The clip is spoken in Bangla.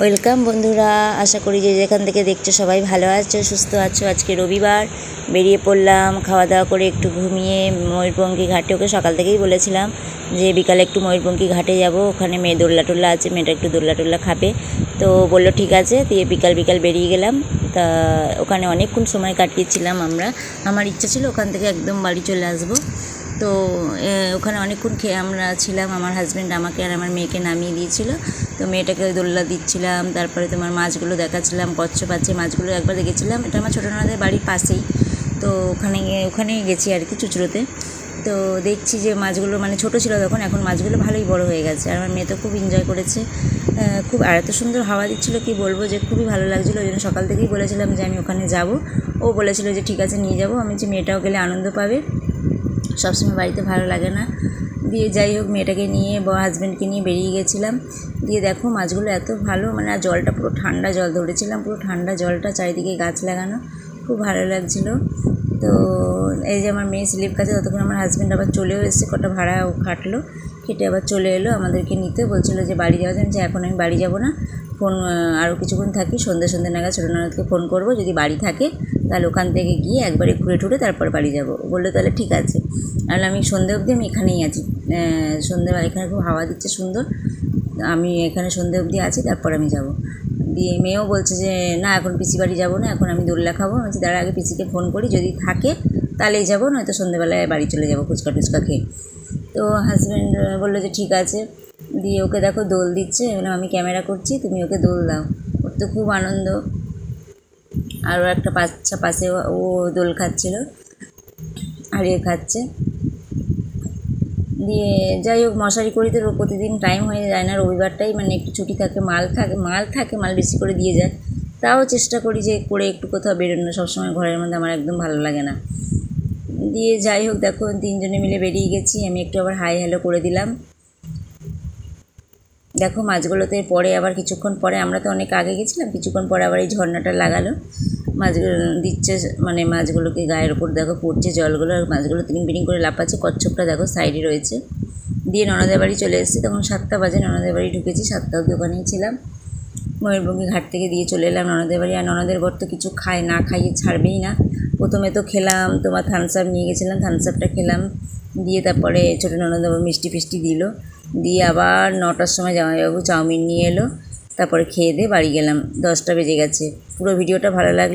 ওয়েলকাম বন্ধুরা, আশা করি যে যেখান থেকে দেখছো সবাই ভালো আছো, সুস্থ আছো। আজকে রবিবার, বেরিয়ে পড়লাম খাওয়া দাওয়া করে একটু ঘুমিয়ে ময়ূরপঙ্খী ঘাটে। ওকে সকাল থেকেই বলেছিলাম যে বিকালে একটু ময়ূরপঙ্খী ঘাটে যাব, ওখানে মেয়ে দোল্লা টোল্লা আছে, মেয়েটা একটু দোল্লা টোল্লা খাবে। তো বললো ঠিক আছে, দিয়ে বিকাল বেরিয়ে গেলাম। তা ওখানে অনেকক্ষণ সময় কাটিয়েছিলাম আমরা। আমার ইচ্ছা ছিল ওখান থেকে একদম বাড়ি চলে আসবো। তো ওখানে অনেকক্ষণ আমরা ছিলাম। আমার হাজব্যান্ড আমাকে আর আমার মেয়েকে নামিয়ে দিয়েছিল। তো মেয়েটাকে দোল্লা দিচ্ছিলাম, তারপরে তোমার মাছগুলো দেখাচ্ছিলাম। কচ্ছপ আছে, মাছগুলো একবার দেখেছিলাম। এটা আমার ছোটো ননদের বাড়ির পাশেই, তো ওখানেই গেছি আর কি, চুচড়োতে। তো দেখছি যে মাছগুলো মানে ছোটো ছিল তখন, এখন মাছগুলো ভালোই বড় হয়ে গেছে। আর আমার মেয়ে তো খুব এনজয় করেছে, খুব। আর এত সুন্দর হাওয়া দিচ্ছিলো, কি বলবো, যে খুবই ভালো লাগছিলো। ওই জন্য সকাল থেকেই বলেছিলাম যে আমি ওখানে যাব। ও বলেছিল যে ঠিক আছে নিয়ে যাব। আমি যে মেয়েটাও গেলে আনন্দ পাবে, সবসময় বাড়িতে ভালো লাগে না। দিয়ে যাই হোক, মেয়েটাকে নিয়ে হাজব্যান্ডকে নিয়ে বেরিয়ে গেছিলাম। দিয়ে দেখো মাছগুলো এত ভালো, মানে আর জলটা পুরো ঠান্ডা জল ধরেছিলাম, পুরো ঠান্ডা জলটা, চারিদিকে গাছ লাগানো, খুব ভালো লাগছিলো। তো এই যে আমার মেয়ে স্লিপ কাছে, ততক্ষণ আমার হাজব্যান্ড আবার চলেও এসেছে, কটা ভাড়াও খাটলো, খেটে আবার চলে এলো আমাদেরকে নিতে। বলছিলো যে বাড়ি যাওয়া যায়, যে এখন আমি বাড়ি যাব না, ফোন আরও কিছুক্ষণ থাকি, সন্ধ্যে নাগাদ ছোটো ননদকে ফোন করবো, যদি বাড়ি থাকে তাহলে ওখান থেকে গিয়ে একবারে ঘুরে টুরে তারপর বাড়ি যাব। বললো তাহলে ঠিক আছে। আর আমি সন্ধ্যে অবধি আমি এখানেই আছি, সন্ধ্যেবেলা এখানে খুব হাওয়া দিচ্ছে সুন্দর, আমি এখানে সন্ধ্যে অবধি আছি, তারপর আমি যাব। দিয়ে মেয়েও বলছে যে না এখন পিসি বাড়ি যাবো না, এখন আমি দোল্লা খাবো। আমি দাঁড়া আগে পিসিকে ফোন করি, যদি থাকে তাহলেই যাবো, নয়তো সন্ধ্যেবেলায় বাড়ি চলে যাবো ফুচকা টুচকা খেয়ে। তো হাজব্যান্ড বললো যে ঠিক আছে। দিয়ে ওকে দেখো দোল দিচ্ছে, আমি ক্যামেরা করছি, তুমি ওকে দোল দাও। ওর তো খুব আনন্দ। আরও একটা বাচ্চা পাশে, ও দোল খাচ্ছিল, হারিয়ে খাচ্ছে। দিয়ে যাই হোক, মশারি করি তো প্রতিদিন টাইম হয়ে যায় না, রবিবারটাই মানে একটু ছুটি থাকে, মাল বেশি করে দিয়ে যায়। তাও চেষ্টা করি যে করে একটু কোথাও বেরোনো, সবসময় ঘরের মধ্যে আমার একদম ভালো লাগে না। দিয়ে যাই হোক, দেখো তিনজনে মিলে বেরিয়ে গেছি। আমি একটু আবার হাই হ্যালো করে দিলাম। দেখো মাছগুলোতে পরে আবার কিছুক্ষণ পরে, আমরা তো অনেক আগে গেছিলাম, কিছুক্ষণ পরে আবার এই ঝর্ণাটা লাগালো, মাছগুলো দিচ্ছে, মানে মাছগুলোকে গায়ের ওপর দেখো পড়ছে জলগুলো, আর মাছগুলো তিন করে লাফাচ্ছে। কচ্ছপটা দেখো সাইডে রয়েছে। দিয়ে ননদের বাড়ি চলে এসেছি, তখন 7টা বাজে, ননদের বাড়ি ঢুকেছি, 7টা অবধি ওখানেই ছিলাম। ময়ূরপঙ্খী ঘাট থেকে দিয়ে চলে এলাম ননদের বাড়ি। আর ননদের বর তো কিছু না খাইয়ে ছাড়বেই না। প্রথমে তো খেলাম, তোমার থামস আপ নিয়ে গেছিলাম, থামস আপটা খেলাম। দিয়ে তারপরে ছোটো ননদ আবার মিষ্টি ফিষ্টি দিল। দিয়ে আবার 9টার সময় জামাইবাবু চাউমিন নিয়ে এলো, তারপরে খেয়ে দিয়ে বাড়ি গেলাম। 10টা বেজে গেছে। পুরো ভিডিওটা ভালো লাগলো।